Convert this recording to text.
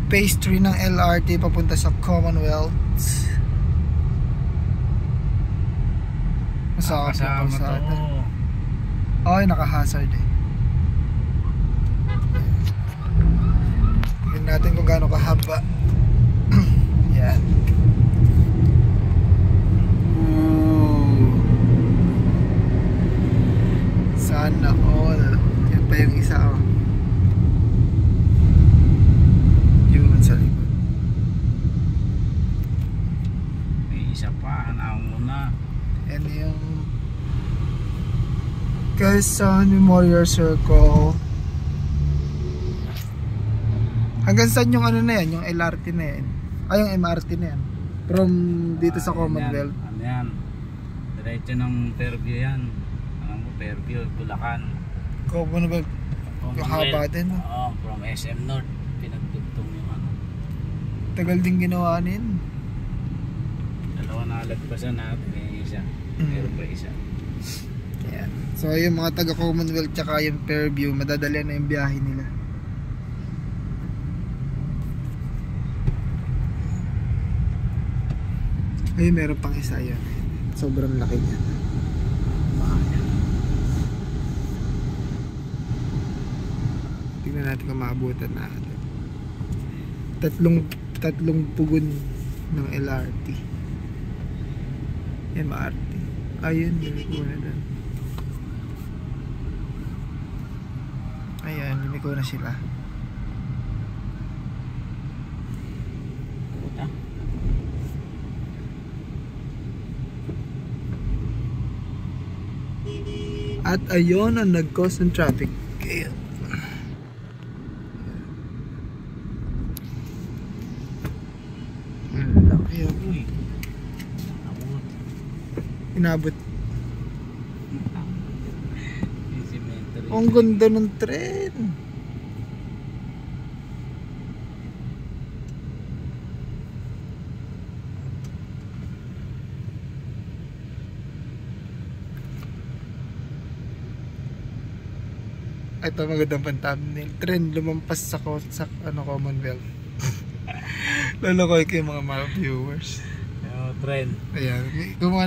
phase 3 ng LRT papunta sa Commonwealth. Masakap na pasada. Okay, naka-hazard eh. Tingnan natin kung gaano kahaba. Yan. Sana all. Yan pa yung isa oh. Yung sa likod. May isa pa, hanaw muna. Yan yung Quezon Memorial Circle. Hanggang saan yung ano na yan? Yung LRT na yan? Ay, yung MRT na yan? From dito sa Commonwealth? Ano yan? Diretso ng Fairview yan. Ano mo, Fairview, Bulacan. Commonwealth. Yung haba din no? Oo, from SM North. Pinagdugtong yung ano. Tagal din ginawa nin. Dalawa na lagpasan natin yung isa. Meron pa isa. Yan. So yung mga taga Commonwealth tsaka yung Fairview, madadali na yung biyahe nila. Ay, meron pang isa yan. Sobrang laki niya. Tingnan natin kung maabutan natin. Tatlong pugon ng LRT. Yan, MRT. Ayun, lumiko na doon. Ayan, lumiko na sila. At ayun ang nag-cause ng traffic. Laki yun. Inabot. Ang ganda ng tren. Ito magandang pang-thumbnail. Trend lumampas sa Commonwealth. Lalo ko yung mga viewers. Trend. Ayan. Gumawa